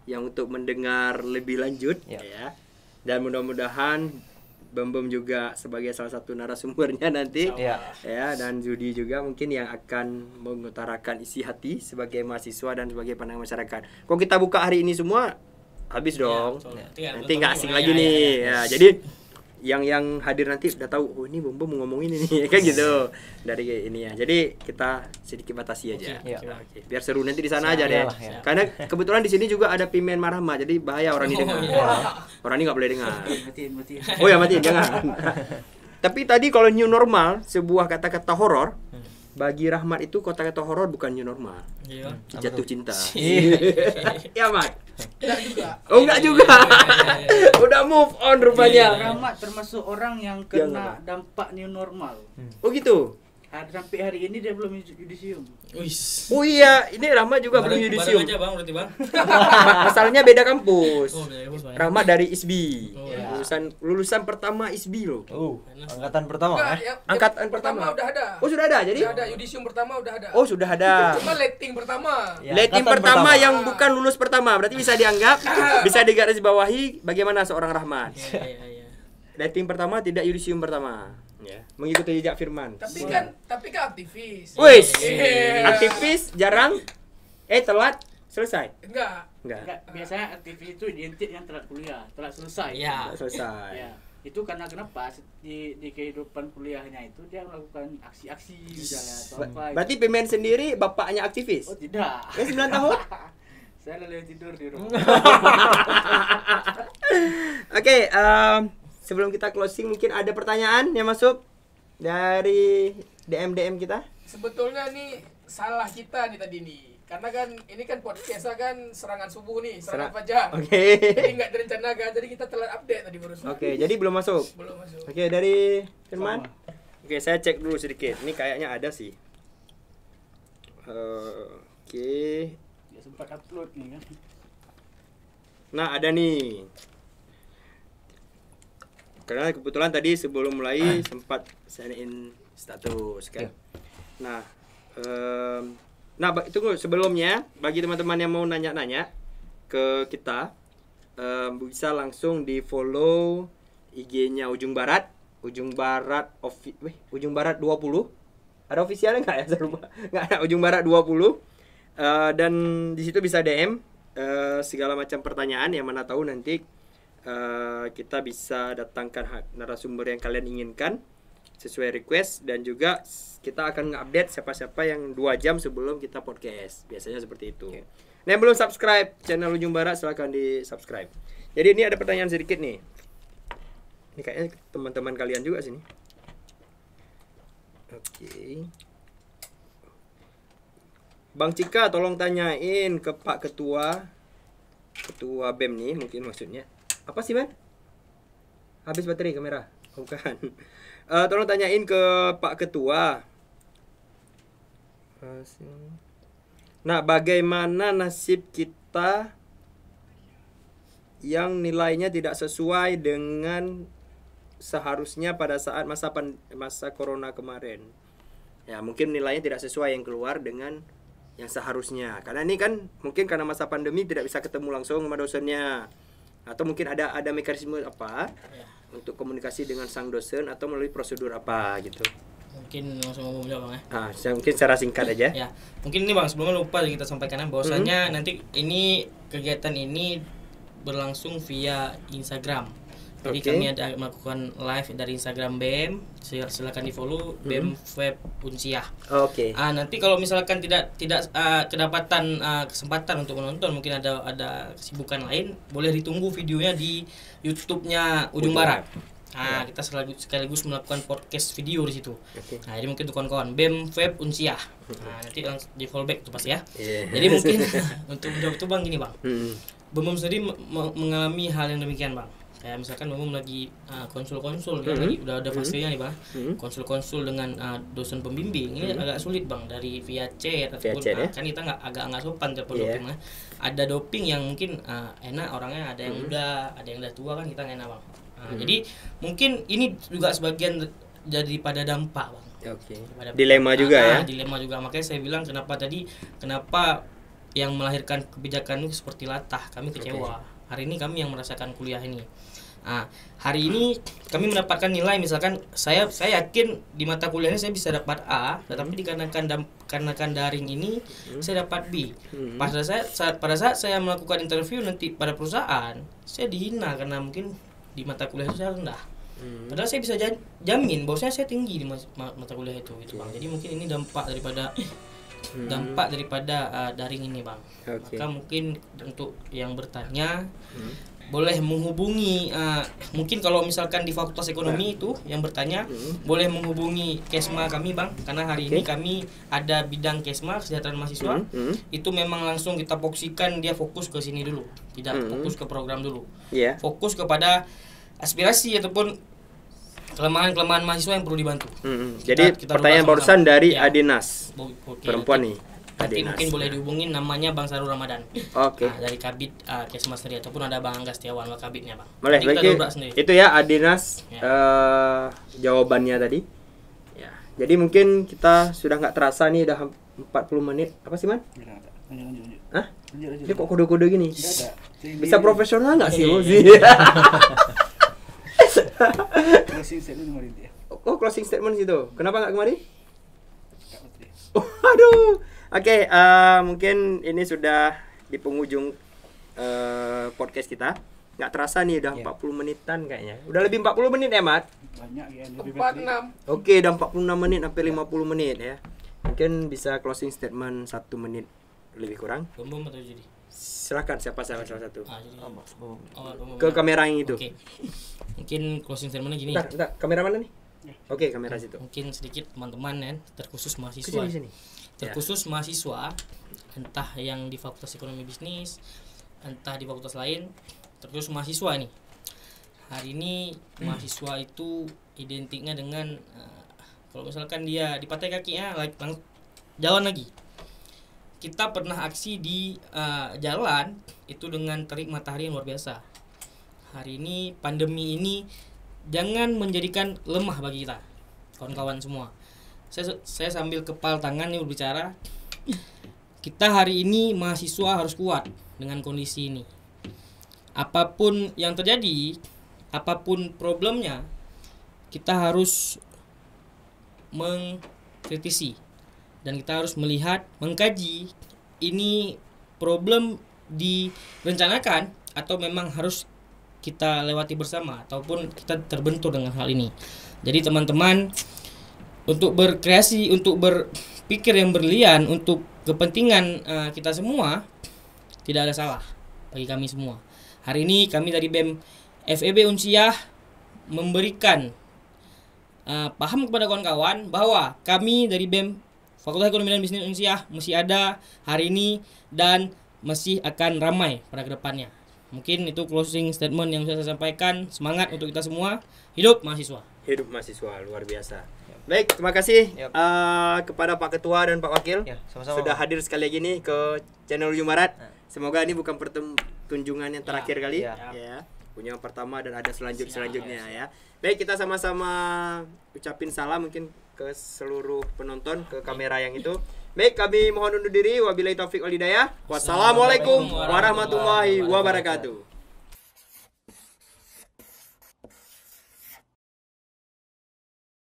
yang untuk mendengar lebih lanjut ya. Dan mudah-mudahan Bem juga sebagai salah satu narasumbernya nanti ya, dan Zudi juga mungkin yang akan mengutarakan isi hati sebagai mahasiswa dan sebagai pandangan masyarakat. Kok kita buka hari ini semua habis dong, nanti nggak asing lagi nih. Ya, jadi yang hadir nanti udah tahu, oh ini Bem mau ngomongin ini kan gitu dari ini ya. Jadi kita sedikit batasi aja. Oke. Biar seru nanti di sana aja deh. Karena kebetulan di sini juga ada Pimen Marahma, jadi bahaya orang ini dengar. Orang ini nggak boleh dengar. Matiin. Oh ya matiin, jangan. Tapi tadi kalau new normal sebuah kata-kata horor, bagi Rahmat itu kota-kota horor bukan new normal. Iya. Jatuh cinta. Iya. Ya, Mat. Enggak juga. Oh, enggak juga. Udah move on rupanya. Rahmat termasuk orang yang kena dampak new normal. Oh gitu. Sampai hari ini dia belum yudisium. Wis. Oh iya, ini Rahmat juga belum yudisium. Bareng aja Bang, berarti Bang. Masalahnya beda kampus. Oh, beda kampus, Bang. Rahmat dari ISBI. Oh, ya. Lulusan pertama ISBI loh. Angkatan pertama Enggak, ya. yang Angkatan pertama pertama. udah ada. Oh, sudah ada jadi? Udah ada yudisium pertama udah ada. Oh, sudah ada. Cuma letting pertama. Ya, Letting angkatan pertama pertama. yang bukan lulus pertama, berarti bisa dianggap, bisa digarisbawahi bagaimana seorang Rahmat. Iya. Letting pertama tidak yudisium pertama. Ya, mengikuti jejak Firman. Tapi kan aktivis. Wis, Iya. aktivis jarang, telat selesai. Enggak. Enggak, Biasanya aktivis itu identik yang telat kuliah, telat selesai. Iya. enggak selesai. Ya. Itu karena kenapa di kehidupan kuliahnya itu dia melakukan aksi-aksi misalnya atau apa. Berarti Pimen sendiri bapaknya aktivis. Oh tidak. 9 tahun? Saya lagi tidur di rumah. Oke, sebelum kita closing mungkin ada pertanyaan yang masuk dari DM kita. Sebetulnya nih salah kita nih tadi nih. Karena kan ini kan podcast kan serangan subuh nih, serangan fajar. Oke. Jadi enggak direncanakan, jadi kita telat update tadi baru. Oke, jadi belum masuk. Belum masuk. Oke, dari Firman. Oke, saya cek dulu sedikit. Ini kayaknya ada sih. Oke. Dia sempat upload nih kan. Nah, ada nih. Karena kebetulan tadi sebelum mulai sempat send-in status kan. Nah, tunggu sebelumnya bagi teman-teman yang mau nanya-nanya ke kita bisa langsung di follow IG-nya Ujung Barat, Ujung Barat 20. Ada officialnya nggak ya? Saya lupa. Nggak ada, Ujung Barat 20. Dan di situ bisa DM segala macam pertanyaan yang mana tahu nanti kita bisa datangkan narasumber yang kalian inginkan sesuai request, dan juga kita akan nge-update siapa-siapa yang 2 jam sebelum kita podcast. Biasanya seperti itu. Nah, yang belum subscribe channel Ujung Barat silahkan di subscribe. Jadi ini ada pertanyaan sedikit nih. Ini kayaknya teman-teman kalian juga sini. Oke. Bang Cika tolong tanyain ke Pak Ketua BEM nih mungkin maksudnya. Apa sih, Man? Habis baterai kamera? Bukan. Tolong tanyain ke Pak Ketua. Nah, bagaimana nasib kita yang nilainya tidak sesuai dengan seharusnya pada saat masa corona kemarin? Ya, mungkin nilainya tidak sesuai yang keluar dengan yang seharusnya. Karena ini kan mungkin karena masa pandemi tidak bisa ketemu langsung sama dosennya. Atau mungkin ada mekanisme apa untuk komunikasi dengan sang dosen atau melalui prosedur apa gitu. Mungkin langsung ngomong jawab Bang ya. Mungkin secara singkat aja. Ya, mungkin ini Bang sebelumnya lupa kita sampaikan bahwasanya nanti ini kegiatan ini berlangsung via Instagram. Jadi kami ada melakukan live dari Instagram BEM. Silakan di-follow BEM Web Unsiah. Oke. Nanti kalau misalkan tidak kedapatan kesempatan untuk menonton, mungkin ada kesibukan lain, boleh ditunggu videonya di YouTube-nya Ujung Barat. Kita sekaligus melakukan podcast video di situ. Nah, jadi mungkin untuk kawan-kawan BEM Web Unsiah. Nanti langsung di follow back tuh pasti ya. Jadi mungkin untuk menjawab itu Bang gini Bang. BEM sendiri mengalami hal yang demikian Bang. Kayak misalkan BEM lagi konsul-konsul ya, lagi udah ada fasenya nih Bang. Konsul-konsul dengan dosen pembimbing. Ini agak sulit Bang dari via chat ataupun kan kita agak sopan telepon doping lah. Ada doping yang mungkin enak orangnya, ada yang muda, ada yang udah tua kan kita nggak enak Bang. Jadi mungkin ini juga sebagian daripada dampak Bang. Dilema juga ya. Dilema juga, makanya saya bilang kenapa yang melahirkan kebijakan ini seperti latah, kami kecewa. Hari ini kami yang merasakan kuliah ini. Hari ini kami mendapatkan nilai, misalkan saya yakin di mata kuliahnya saya bisa dapat A, tetapi dikarenakan daring ini saya dapat B. Pada saat saya melakukan interview nanti pada perusahaan, saya dihina karena mungkin di mata kuliah itu saya rendah. Padahal saya bisa jamin bahwa saya tinggi di mata kuliah itu gitu Bang. Jadi mungkin ini dampak daripada daring ini Bang. Maka mungkin untuk yang bertanya boleh menghubungi mungkin kalau misalkan di Fakultas Ekonomi itu yang bertanya boleh menghubungi Kesma kami Bang, karena hari ini kami ada bidang Kesma kesejahteraan mahasiswa. Itu memang langsung kita fokuskan, dia fokus ke sini dulu, tidak fokus ke program dulu. Fokus kepada aspirasi ataupun kelemahan mahasiswa yang perlu dibantu. Jadi kita pertanyaan rubah barusan sama-sama. dari Ya. Adinas, Oke, perempuan nanti- nih. Nanti Adinas. mungkin boleh dihubungin, namanya Bang Sarul Ramadan. Oke. Dari Kabit Kesma sendiri ataupun ada Bang Angga Setiawan Wakabitnya Bang. Boleh, Nanti kita baik. dobrak sendiri. Itu ya Adinas Ya. jawabannya tadi. Ya. Jadi mungkin kita sudah nggak terasa nih udah 40 menit. Apa sih, Man? Lanjut. Hah? Lanjut. Dia kok kode-kode gini? Nggak ada. Bisa profesional nggak sih, Iya. Mozi? Closing statement kemarin dia. Oh, closing statement situ. Kenapa nggak kemari? Kak Putri. Oh, aduh. Oke, mungkin ini sudah di penghujung podcast kita. Nggak terasa nih udah 40 menitan kayaknya. Udah lebih 40 menit ya, Mat? Banyak ya. 46. Oke, udah 46 menit sampai 50 menit ya. Mungkin bisa closing statement 1 menit lebih kurang. Bom atau jadi? Silakan salah satu. Jadi. Ke kamera yang itu. Oke. Mungkin closing statementnya gini. Bentar, kamera mana nih? Oke, kamera situ. Mungkin sedikit teman-teman ya, terkhusus mahasiswa. Kesini. Terkhusus mahasiswa, entah yang di Fakultas Ekonomi Bisnis, entah di fakultas lain, terkhusus mahasiswa nih. Hari ini mahasiswa itu identiknya dengan kalau misalkan dia dipatah kakinya jalan lagi. Kita pernah aksi di jalan itu dengan terik matahari yang luar biasa. Hari ini pandemi ini jangan menjadikan lemah bagi kita, kawan-kawan semua. Saya sambil kepal tangan nih berbicara. Kita hari ini mahasiswa harus kuat dengan kondisi ini. Apapun yang terjadi, apapun problemnya, kita harus mengkritisi dan kita harus melihat, mengkaji ini problem direncanakan atau memang harus kita lewati bersama ataupun kita terbentur dengan hal ini. Jadi teman-teman, untuk berkreasi, untuk berpikir yang berlian, untuk kepentingan kita semua, tidak ada salah bagi kami semua. Hari ini kami dari BEM FEB Unsiah memberikan paham kepada kawan-kawan bahwa kami dari BEM Fakultas Ekonomi dan Bisnis Unsiah masih ada hari ini dan masih akan ramai pada kedepannya. Mungkin itu closing statement yang saya sampaikan. Semangat untuk kita semua. Hidup mahasiswa. Hidup mahasiswa, luar biasa. Baik, terima kasih kepada Pak Ketua dan Pak Wakil Sama-sama. sudah hadir sekali lagi nih ke channel Ujung Barat. Semoga ini bukan kunjungan yang terakhir kali ya. Punya yang pertama dan ada selanjutnya ya. Baik, kita sama-sama ucapin salam mungkin ke seluruh penonton, ke kamera yang itu. Baik, kami mohon undur diri. Wabillahi taufik wal hidayah. Wassalamualaikum warahmatullahi wabarakatuh.